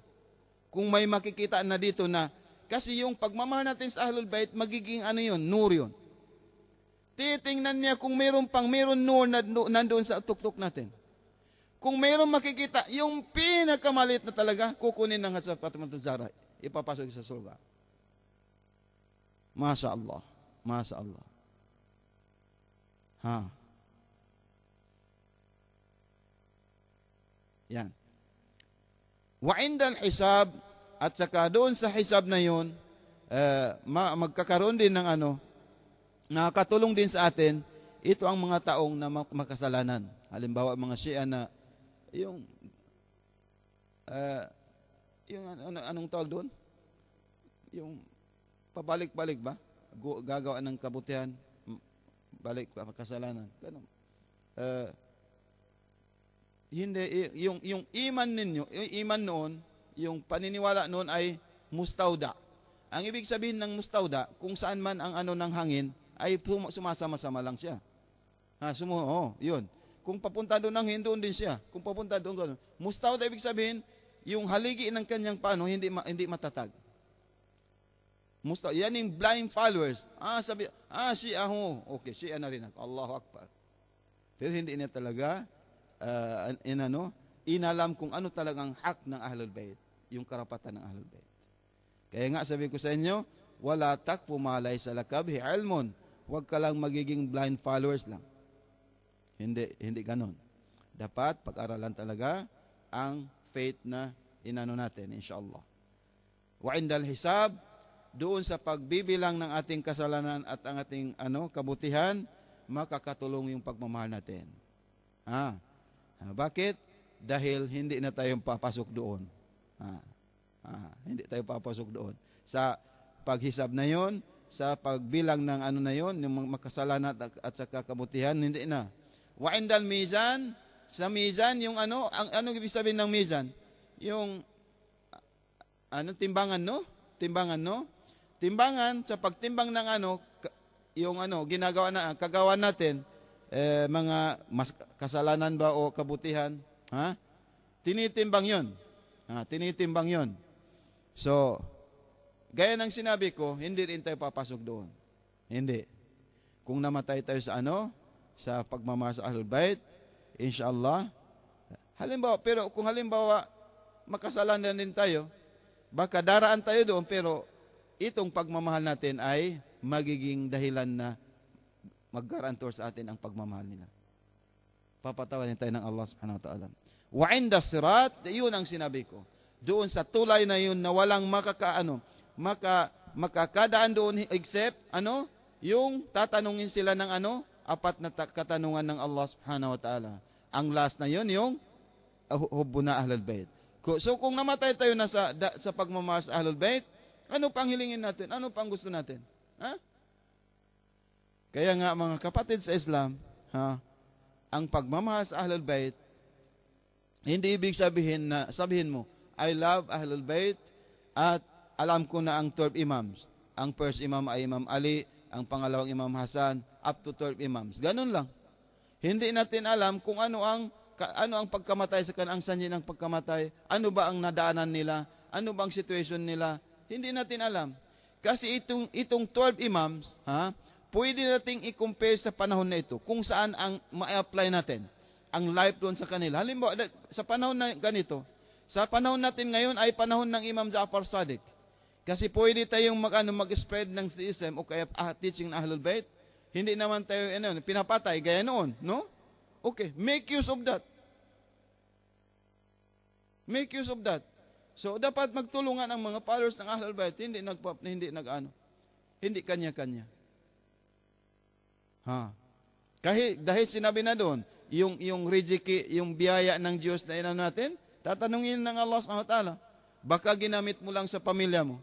Kung may makikita na dito na Kasi yung pagmamahal natin sa Ahlul Bait, magiging ano yun, nur yun. Titingnan niya kung meron nur na nandoon sa tuktok natin. Kung meron makikita, yung pinakamalit na talaga, kukunin na nga sa Fatimah Zahra, ipapasok sa surga. Masya Allah. Masya Allah. Ha. Yan. Wa indal hisab, at saka doon sa hisab na yun, magkakaroon din ng nakakatulong din sa atin, ito ang mga taong na makasalanan. Halimbawa, mga Shia na, yung anong tawag doon? Yung pabalik-balik ba? Gagawa ng kabutihan, balik pa kasalanan. Ganun. Hindi, yung iman ninyo, yung iman noon, yung paniniwala noon ay mustauda. Ang ibig sabihin ng mustauda, kung saan man ang ng hangin, ay sumasama-sama lang siya. Yun. Kung papunta doon ng hangin, doon din siya. Kung papunta doon, gano'n. Mustauda, ibig sabihin, yung haligi ng kanyang hindi matatag. Mustauda, yan yung blind followers. Shia ho. Okay, Shia na rin ako. Allahu Akbar. Pero hindi niya talaga, inalam kung ano talagang hak ng Ahlul Bait. Yung karapatan ng Ahlul Bait. Kaya nga sabi ko sa inyo, wala takfu ma laysa laka bihi ilmun. Huwag ka lang magiging blind followers lang. Hindi ganon. Dapat pag-aralan talaga ang faith na natin, insyaAllah. Wa indal hisab, doon sa pagbibilang ng ating kasalanan at ang ating kabutihan, makakatulong yung pagmamahal natin. Bakit? Dahil hindi na tayong papasok doon. Hindi tayo papasok doon. Sa paghisab na yon, sa pagbilang ng na yon, yung makasalanan at saka kabutihan, hindi na. Wa indal mizan, sa mizan, yung ang ibig sabihin ng mizan? Yung, timbangan, no? Timbangan, sa pagtimbang ng yung kagawa natin, mga kasalanan ba o kabutihan, tinitimbang yon. Tinitimbang yon. So, gaya ng sinabi ko, hindi rin tayo papasok doon. Hindi. Kung namatay tayo sa sa pagmamahal sa Ahlul Bait, insyaAllah, pero kung halimbawa, makasalanan din tayo, baka daraan tayo doon, pero itong pagmamahal natin ay magiging dahilan na mag-garantor sa atin ang pagmamahal nila. Papatawanin tayo ng Allah subhanahu wa ta'ala. Wa inda sirat, yun ang sinabi ko. Doon sa tulay na yun na walang makakadaan doon except yung tatanungin sila ng apat na katanungan ng Allah subhanahu wa ta'ala. Ang last na yun, yung hubbuna Ahlul Bait. So kung namatay tayo na sa pagmamahal sa Ahlul Bait, ano pang hilingin natin? Ano pang gusto natin? Kaya nga mga kapatid sa Islam, ang pagmamahal sa Ahlul Bait, hindi ibig sabihin mo, I love Ahlul Bait at alam ko na ang 12 imams. Ang first imam ay Imam Ali, ang pangalawang Imam Hasan, up to 12 imams. Ganun lang. Hindi natin alam kung ano ang pagkamatay sa kanang sanhi ng pagkamatay, ano ba ang nadaanan nila, ano ba ang situation nila, hindi natin alam. Kasi itong 12 imams, pwede nating i-compare sa panahon na ito kung saan ang ma-apply natin ang life doon sa kanila. Halimbawa, sa panahon na ganito, sa panahon natin ngayon ay panahon ng Imam Ja'far Sadiq. Kasi pwede tayong mag-spread ng Islam o kaya teaching ng Ahlul Bait. Hindi naman tayo pinapatay gaya noon, no? Okay, make use of that. Make use of that. So dapat magtulungan ang mga followers ng Ahlul Bait, hindi kanya-kanya. Kahit dahil sinabi na doon, yung riziki, yung biyaya ng Diyos na natin, tatanungin ng Allah subhanahu wa ta'ala, baka ginamit mo lang sa pamilya mo.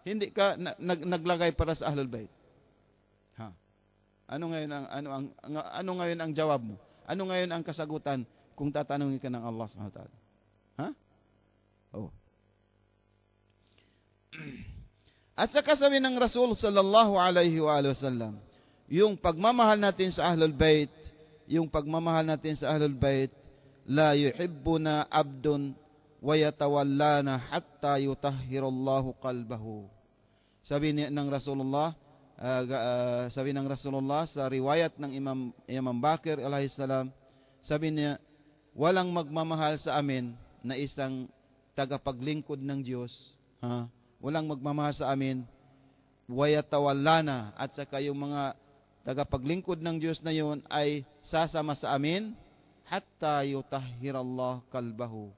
Hindi ka naglagay para sa Ahlul Bait. Ano ngayon ang jawab mo? Ano ngayon ang kasagutan kung tatanungin ka ng Allah subhanahu wa ta'ala? At saka sabi ng Rasul sallallahu alaihi wa sallam, yung pagmamahal natin sa Ahlul Bait, la yuhibbuna abdun wa yatawallana hatta yutahhirallahu qalbahu. Sabi ng Rasulullah, sabi ng Rasulullah sa riwayat ng Imam Bakir alayhi salam, sabi niya, walang magmamahal sa amin na isang tagapaglingkod ng Diyos. Walang magmamahal sa amin, wayatawallana, at saka yung mga tagapaglingkod ng Diyos na yun ay sasama sa amin, hatta yutahhirallah kalbahu.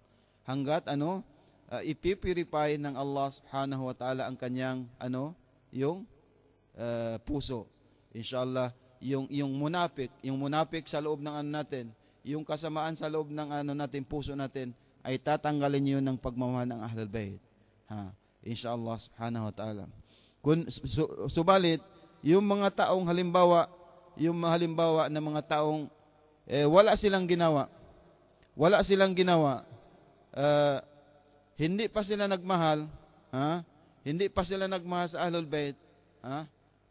Hanggat ipipurify ng Allah subhanahu wa ta'ala ang kanyang yung puso. Inshallah, yung munafik sa loob ng natin, yung kasamaan sa loob ng natin, puso natin, ay tatanggalin yun ng pagmamahal ng Ahlul Bayt. Inshallah subhanahu wa ta'ala. Subalit, yung mga taong halimbawa na mga taong wala silang ginawa, hindi pa sila nagmahal, hindi pa sila nagmahal sa Ahlul Bayt,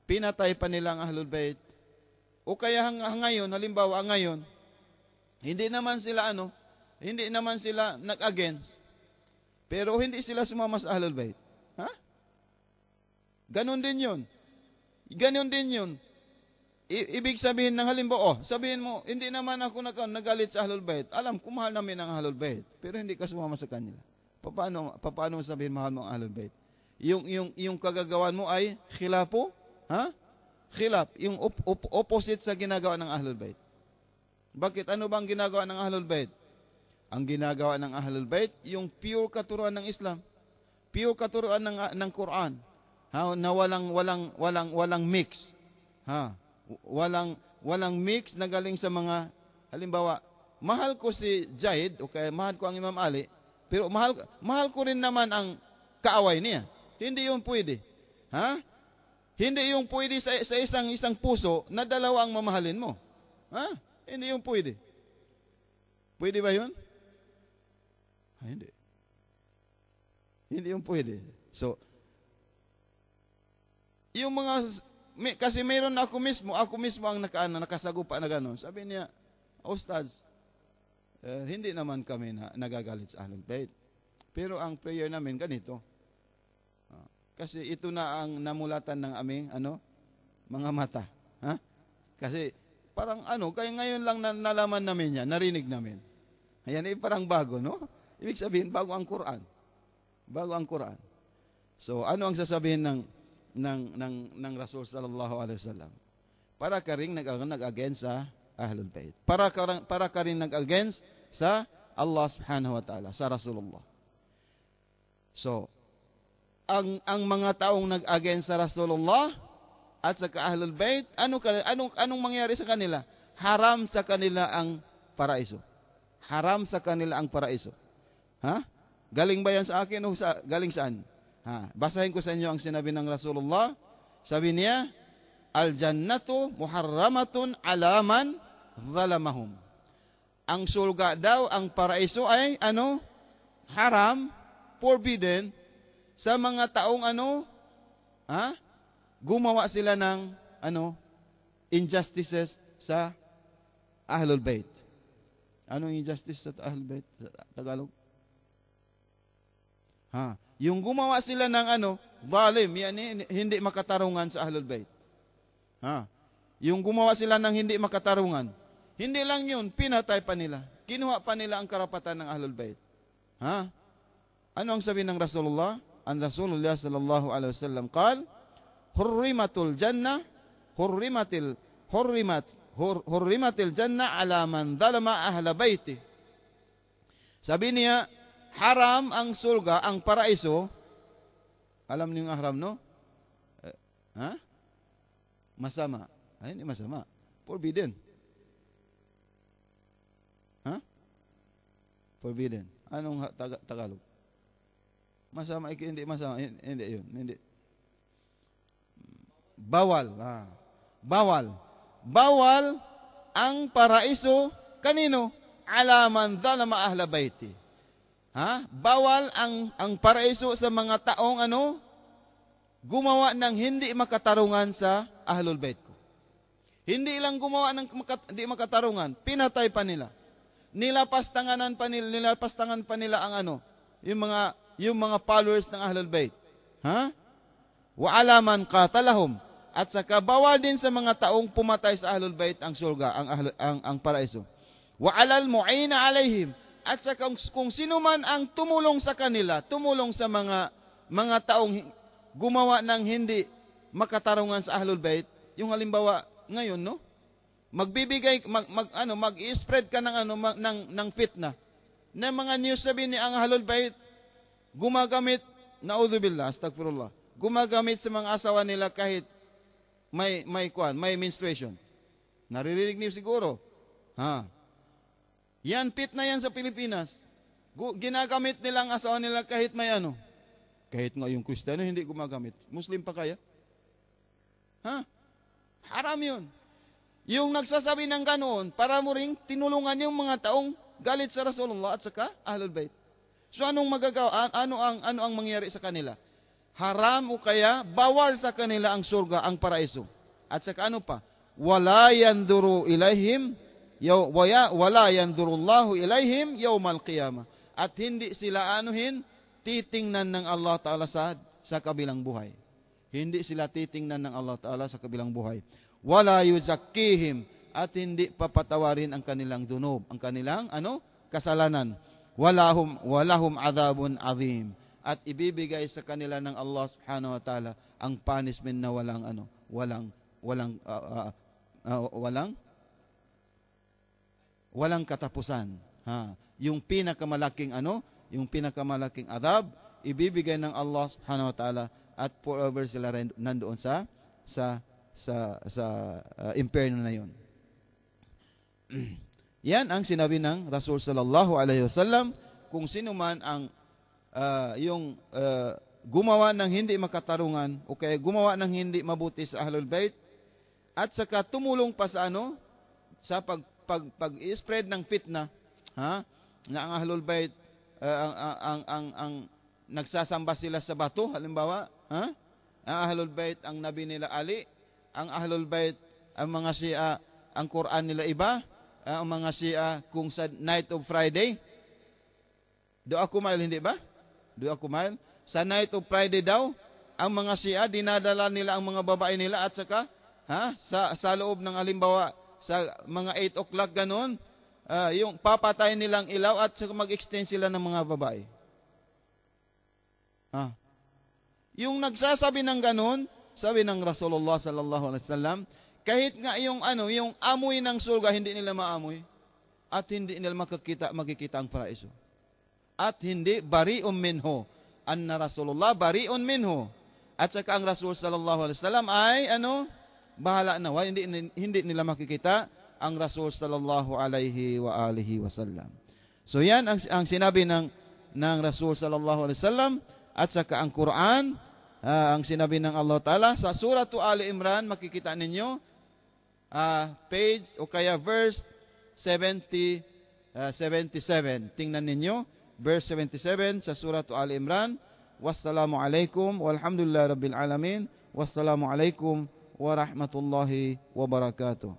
pinatay pa nila ang Ahlul Bayt, o kaya ngayon, halimbawa ngayon, hindi naman sila nag-against, pero hindi sila sumama sa Ahlul Bayt. Ganon din yun. Ibig sabihin ng halimbawa, sabihin mo, hindi naman ako nagalit sa Ahlul Bayt. Alam ko, mahal namin ang Ahlul Bayt, pero hindi ka sumama sa kanila. Paano mo sabihin mahal mo ang Ahlul Bayt? Yung kagagawan mo ay khilapo? Khilaf, yung opposite sa ginagawa ng Ahlul Bayt. Bakit? Ano bang ginagawa ng Ahlul Bayt? Ang ginagawa ng Ahlul Bayt, yung pure katuruan ng Islam, pure katuruan ng Quran, na walang mix. Walang mix na galing sa mga, halimbawa, mahal ko si Jaid, okay, mahal ko ang Imam Ali, pero mahal ko rin naman ang kaaway niya. Hindi yun pwede. Hindi yung pwede sa isang puso na dalawa ang mamahalin mo. Hindi yung pwede. Pwede ba yun? Hindi. Hindi yung pwede. So, yung kasi mayroon na ako mismo ang nakasagupa na gano'n. Sabi niya, Ustaz, hindi naman kami nagagalit sa Ahlul Bayt. Pero ang prayer namin ganito. Kasi ito na ang namulatan ng aming mga mata. Kasi parang kaya ngayon lang nalaman namin yan, narinig namin. Ayan, parang bago, no? Ibig sabihin, bago ang Quran. Bago ang Quran. So, ano ang sasabihin ng Rasul sallallahu alaihi wasallam? Para ka ring nag-against sa Ahlul Bayt. Para ka ring nag-against sa Allah subhanahu wa ta'ala, sa Rasulullah. So, ang mga taong nag-against sa Rasulullah at sa Ahlul Bayt, anong mangyari sa kanila? Haram sa kanila ang paraiso. Haram sa kanila ang paraiso. Galing ba yan sa akin o galing saan? Basahin ko sa inyo ang sinabi ng Rasulullah. Sabi niya, al-jannatu muharramatun ala man zalamahum. Ang sulga daw, ang paraiso ay haram, forbidden sa mga taong gumawa sila ng injustices sa Ahlul Bayt. Anong injustice sa Ahlul Bayt sa Tagalog? Yung gumawa sila ng zalim, hindi makatarungan sa Ahlul Bayt. Yung gumawa sila ng hindi makatarungan. Hindi lang yun, pinatay pa nila. Kinuha pa nila ang karapatan ng Ahlul Bayt. Ano ang sabi ng Rasulullah? Ang Rasulullah sallallahu alaihi wasallam qal, hurrimatul jannah, hurrimatil jannah ala man zalama ahla baiti. Sabi niya, haram ang sulga, ang paraiso. Alam niyo yung haram, no? Masama. Ay, hindi masama. Forbidden. Forbidden. Anong Tagalog? Masama, hindi masama. Hindi yun. Hindi. Bawal. Bawal. Bawal ang paraiso kanino? Ala man zalama ahla baiti. Bawal ang paraiso sa mga taong gumawa ng hindi makatarungan sa Ahlul Bayt ko. Hindi lang gumawa ng hindi makatarungan, pinatay pa nila. Nilapastangan pa nila ang yung mga followers ng Ahlul Bayt. wa ala man qatalahum, at saka bawal din sa mga taong pumatay sa Ahlul Bait ang surga, ang paraiso. Wa alal mu'ina alaihim, at saka kung sino man ang tumulong sa kanila, tumulong sa mga taong gumawa ng hindi makatarungan sa Ahlul Bait, yung halimbawa ngayon, no? Magbibigay mag-i-spread ka ng fitna. Na mga news sabihin ni ang Ahlul Bait gumagamit, naudzubillah, astagfirullah, gumagamit sa mga asawa nila kahit may menstruation. Naririnig niyo siguro. Yan, fitna yan sa Pilipinas. Ginagamit nila ang asawa nila kahit may kahit nga yung Kristiyano hindi gumagamit. Muslim pa kaya? Haram yun. Yung nagsasabi ng ganoon, para mo ring tinulungan yung mga taong galit sa Rasulullah at saka Ahlul Bait. So anong magagawa? Ano ang mangyari sa kanila? Haram o kaya bawal sa kanila ang surga, ang paraiso. At saka ano pa? Wala yanduru ilaihim wala yandurullahu ilaihim yawmal qiyamah. At hindi sila titingnan ng Allah Ta'ala sa kabilang buhay. Hindi sila titingnan ng Allah Ta'ala sa kabilang buhay. Wala yuzakkihim, at hindi papatawarin ang kanilang dunub, ang kanilang kasalanan. Walahum adhabun azim, at ibibigay sa kanila ng Allah Subhanahu wa Ta'ala ang punishment na walang katapusan. Yung pinakamalaking adhab ibibigay ng Allah Subhanahu wa Ta'ala, at forever sila nandoon sa impyerno na yon. Yan ang sinabi ng Rasul sallallahu alaihi wasallam, kung sino man ang gumawa ng hindi makatarungan o kaya gumawa ng hindi mabuti sa Ahlul Bait, at saka tumulong pa sa sa pag-spread ng fitna, na ang Ahlul Bait ang nagsasamba sila sa bato, halimbawa, ang Ahlul Bait ang nabi nila Ali, ang Ahlul Bait ang mga Shia ang Quran nila iba, ang mga Shia kung sa night of Friday, Dua Kumail, hindi ba? Dua Kumail, sa night of Friday daw, ang mga Shia dinadala nila ang mga babae nila, at saka sa loob ng halimbawa sa mga 8 o'clock ganun, yung papatay nilang ilaw at saka mag-extend sila ng mga babae. Yung nagsasabi ng ganun, sabi ng Rasulullah sallallahu alaihi wasallam, kahit nga yung amoy ng surga hindi nila maamoy, at hindi nila makikita ang paraiso. At hindi bari'un minhu, anna Rasulullah bari'un minhu. At saka ang Rasul sallallahu alaihi wasallam ay bahala na, hindi nila makikita ang Rasul sallallahu alaihi wa alihi wasallam. So yan ang sinabi ng Rasul sallallahu alaihi wasallam, at saka ang Quran, ang sinabi ng Allah Ta'ala sa Surah Ali Imran, makikita ninyo page o kaya verse 77. Tingnan ninyo verse 77 sa Surah Ali Imran. Wassalamu alaikum walhamdulillahi rabbil alamin. Wassalamu alaikum warahmatullahi wabarakatuh.